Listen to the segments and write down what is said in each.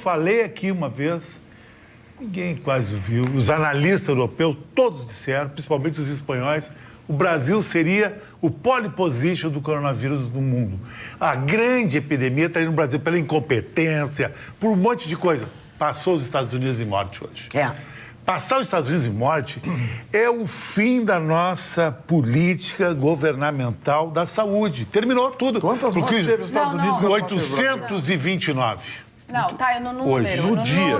falei aqui uma vez, ninguém quase viu, os analistas europeus, todos disseram, principalmente os espanhóis, o Brasil seria o pole position do coronavírus no mundo. A grande epidemia está aí no Brasil pela incompetência, por um monte de coisa. Passou os Estados Unidos em morte hoje. Passar os Estados Unidos em morte é o fim da nossa política governamental da saúde. Terminou tudo. Quantas mortes teve os Estados Unidos? 829. Não, tá, no número. Hoje, no dia.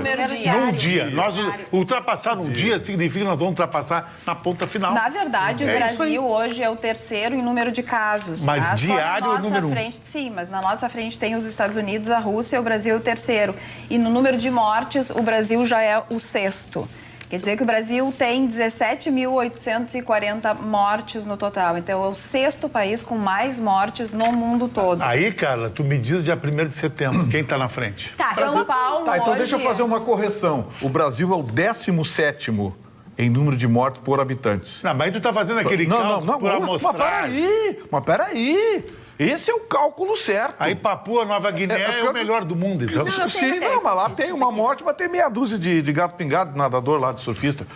Nós Diário. ultrapassar num dia significa que nós vamos ultrapassar na ponta final. Na verdade, o Brasil hoje é o terceiro em número de casos. Mas tá? diário Só na é o número nossa frente, sim, mas na nossa frente tem os Estados Unidos, a Rússia e o Brasil é o terceiro. E no número de mortes, o Brasil já é o sexto. Quer dizer que o Brasil tem 17.840 mortes no total. Então, é o sexto país com mais mortes no mundo todo. Aí, Carla, tu me diz dia 1º de setembro, quem está na frente? Tá, São Paulo Tá, então hoje... deixa eu fazer uma correção. O Brasil é o 17º em número de mortes por habitantes. Não, mas tu tá fazendo aquele cálculo por amostragem. Mas peraí. Esse é o cálculo certo. Aí Papua Nova Guiné é o melhor do mundo, então. Sim, mas lá tem uma morte, mas tem meia dúzia de gato pingado, de nadador lá, de surfista.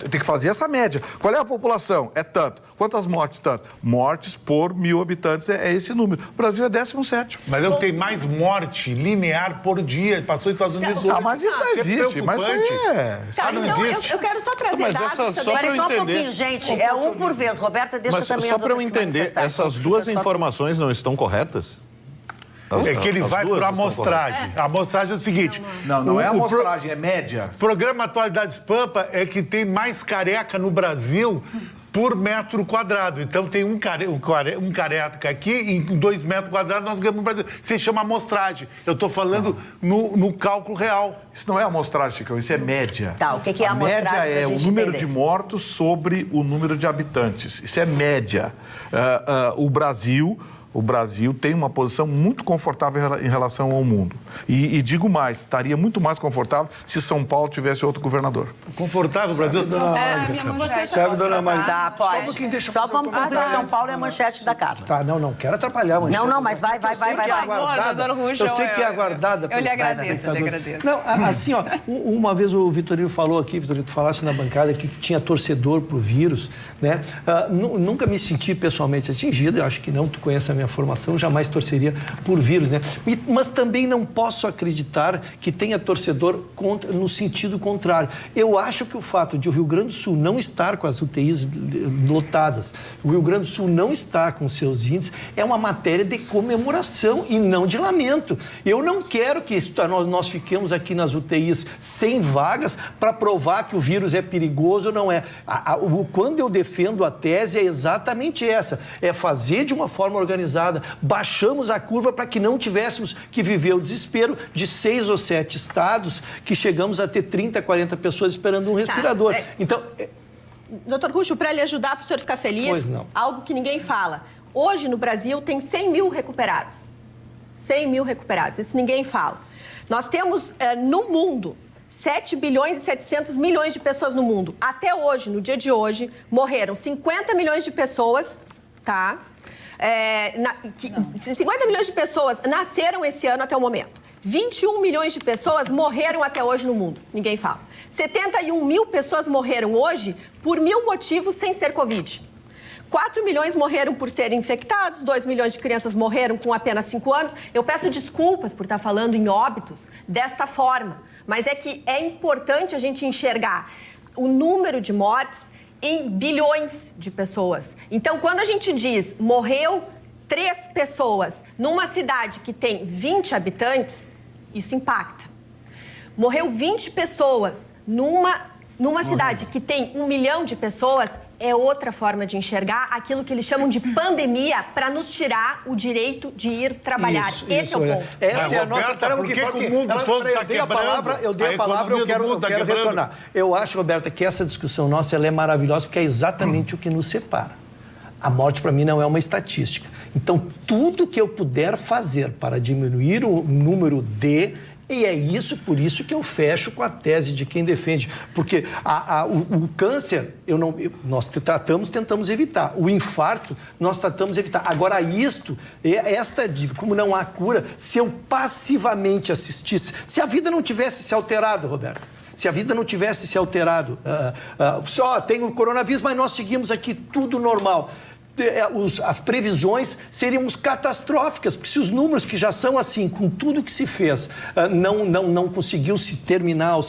Tem que fazer essa média. Qual é a população? É tanto. Quantas mortes? Tanto. Mortes por 1.000 habitantes é esse número. O Brasil é 17º. Mas eu tenho mais morte linear por dia. Passou os Estados Unidos hoje. Mas isso não existe. Mas isso aí é... Tá, então eu quero só trazer dados também. Só para eu entender. Só um pouquinho, gente. É um por vez. Roberta, deixa também só para eu entender, essas duas informações não estão corretas? É que ele vai por amostragem. A amostragem é o seguinte... Não é amostragem, é média. O programa Atualidades Pampa é que tem mais careca no Brasil por metro quadrado. Então, tem um careca aqui e em 2 metros quadrados nós ganhamos no Brasil. Você chama amostragem. Eu estou falando no cálculo real. Isso não é amostragem, Chicão, isso é média. Tá, o que é a amostragem? A média é o número entender. de mortos sobre o número de habitantes. Isso é média. O Brasil tem uma posição muito confortável em relação ao mundo. E digo mais, estaria muito mais confortável se São Paulo tivesse outro governador. Confortável, Brasil? Sabe, dona Maria? Tá, pode. Só um pouquinho, deixa eu Só fazer vamos um concluir. São Paulo é a manchete da Carla. Tá, não quero atrapalhar a manchete. Não, mas vai. Por favor, doutor Ruxo, Eu sei que é aguardada eu lhe pelos agradeço. Não, assim, ó, uma vez o Vitorino falou aqui, Vitorino, tu falasse na bancada que tinha torcedor pro vírus, né? Nunca me senti pessoalmente atingido, eu acho que não, tu conhece a minha formação, jamais torceria por vírus, né? Mas também não posso acreditar que tenha torcedor no sentido contrário. Eu acho que o fato de o Rio Grande do Sul não estar com as UTIs lotadas, o Rio Grande do Sul não estar com seus índices, é uma matéria de comemoração e não de lamento. Eu não quero que nós fiquemos aqui nas UTIs sem vagas para provar que o vírus é perigoso ou não é. Quando eu defendo a tese é exatamente essa, é fazer de uma forma organizada. Baixamos a curva para que não tivéssemos que viver o desespero de 6 ou 7 estados que chegamos a ter 30, 40 pessoas esperando um respirador. Então... Doutor Ruxo, para lhe ajudar, para o senhor ficar feliz, algo que ninguém fala. Hoje, no Brasil, tem 100 mil recuperados. 100 mil recuperados, isso ninguém fala. Nós temos, no mundo, 7 bilhões e 700 milhões de pessoas no mundo. Até hoje, no dia de hoje, morreram 50 milhões de pessoas, tá? 50 milhões de pessoas nasceram esse ano até o momento. 21 milhões de pessoas morreram até hoje no mundo. Ninguém fala. 71 mil pessoas morreram hoje por 1000 motivos sem ser Covid. 4 milhões morreram por serem infectados, 2 milhões de crianças morreram com apenas 5 anos. Eu peço desculpas por estar falando em óbitos desta forma, mas é que é importante a gente enxergar o número de mortes em bilhões de pessoas. Então, quando a gente diz morreu 3 pessoas numa cidade que tem 20 habitantes, isso impacta. Morreu 20 pessoas numa cidade que tem 1 milhão de pessoas, é outra forma de enxergar aquilo que eles chamam de pandemia para nos tirar o direito de ir trabalhar. Esse é o ponto. Essa é a nossa... Por que o mundo todo está quebrando? Eu dei a palavra, eu quero retornar. Eu acho, Roberta, que essa discussão nossa ela é maravilhosa porque é exatamente o que nos separa. A morte, para mim, não é uma estatística. Então, tudo que eu puder fazer para diminuir o número de E é por isso que eu fecho com a tese de quem defende. Porque o câncer, nós tentamos evitar. O infarto, nós tratamos de evitar. Agora, como não há cura, se eu passivamente assistisse, se a vida não tivesse se alterado, Roberto, se a vida não tivesse se alterado, só tem o coronavírus, mas nós seguimos aqui tudo normal. As previsões seriam catastróficas, porque se os números que já são assim, com tudo que se fez, não conseguiu se terminar ou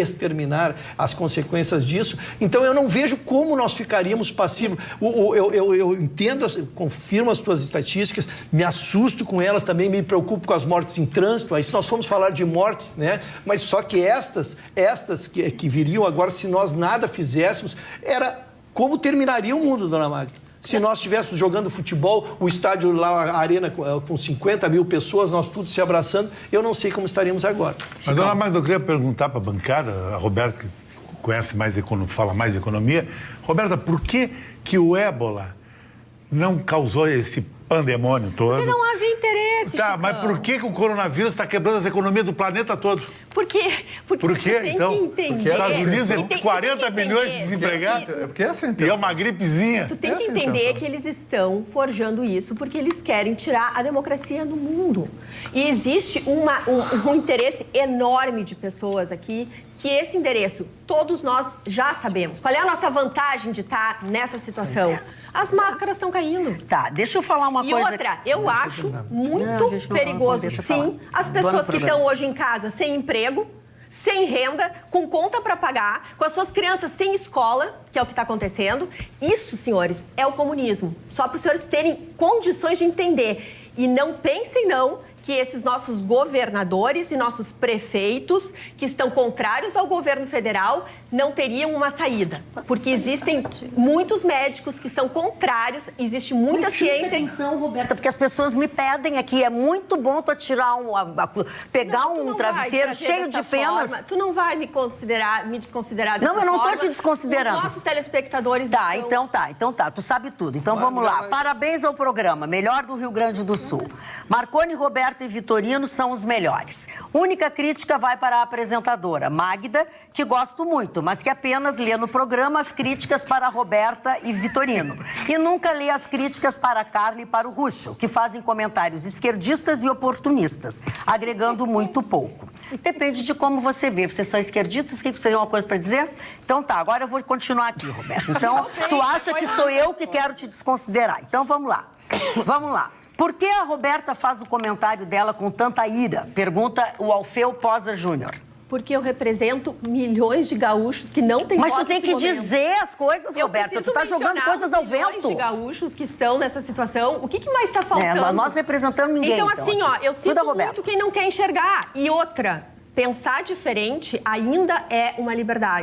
exterminar as consequências disso, então eu não vejo como nós ficaríamos passivos. Eu entendo, confirmo as tuas estatísticas, me assusto com elas também, me preocupo com as mortes em trânsito, aí se nós formos falar de mortes, né? Mas só que estas que viriam agora, se nós nada fizéssemos, era como terminaria o mundo, dona Magda. Se nós estivéssemos jogando futebol, o estádio lá, a arena com 50 mil pessoas, nós todos se abraçando, eu não sei como estaríamos agora. Mas, dona Magda, eu queria perguntar para a bancada, a Roberta, que conhece mais, fala mais de economia. Roberta, por que o ébola não causou esse pandemônio todo? Porque não havia interesse, Tá, Chicão. mas por que o coronavírus está quebrando as economias do planeta todo? Por quê? Por quê, tem então? que entender. Porque os Estados Unidos Tu tem tem 40 que milhões de entender. desempregados. É porque essa é a E intenção. é uma gripezinha. Tu tem que Essa é a entender intenção. que eles estão forjando isso porque eles querem tirar a democracia do mundo. E existe um interesse enorme de pessoas aqui, que esse endereço, todos nós já sabemos. Qual é a nossa vantagem de estar nessa situação? As máscaras estão caindo. Tá, deixa eu falar uma E coisa. outra, eu acho muito Não, gente, não, perigoso, deixa eu falar. sim, as Vou pessoas no que programa. estão hoje em casa sem emprego, sem renda, com conta para pagar, com as suas crianças sem escola, que é o que está acontecendo. Isso, senhores, é o comunismo. Só para os senhores terem condições de entender. E não pensem, não, que esses nossos governadores e nossos prefeitos, que estão contrários ao governo federal, não teriam uma saída. Porque existem muitos médicos que são contrários, existe muita Mas presta ciência. atenção, Roberta, porque as pessoas me pedem aqui, é muito bom tu tirar pegar Não, tu um não travesseiro vai trazer cheio de desta penas. forma. Tu não vai me desconsiderar dessa Não, eu não tô forma. te desconsiderando. Os nossos telespectadores Tá, estão... então tá, tu sabe tudo. Então vamos lá. Parabéns ao programa, melhor do Rio Grande do Sul. Marconi, Roberta e Vitorino são os melhores. Única crítica vai para a apresentadora, Magda, que gosto muito, mas que apenas lê no programa as críticas para a Roberta e Vitorino. E nunca lê as críticas para a Carla e para o Ruschel, que fazem comentários esquerdistas e oportunistas, agregando muito pouco. Depende de como você vê. Vocês são esquerdistas? Você tem uma coisa para dizer? Então tá, agora eu vou continuar aqui, Roberto. Então, tu acha que sou eu que quero te desconsiderar. Então vamos lá. Vamos lá. Por que a Roberta faz o comentário dela com tanta ira? Pergunta o Alfeu Posa Júnior. Porque eu represento milhões de gaúchos que não têm Mas voz tu tem nesse que momento. dizer as coisas, Roberta. Tu tá jogando coisas ao milhões vento. de gaúchos que estão nessa situação. O que mais está faltando? Nós representamos ninguém. Então, assim, ó, eu Tudo a sinto Roberta. muito quem não quer enxergar. E outra, pensar diferente ainda é uma liberdade.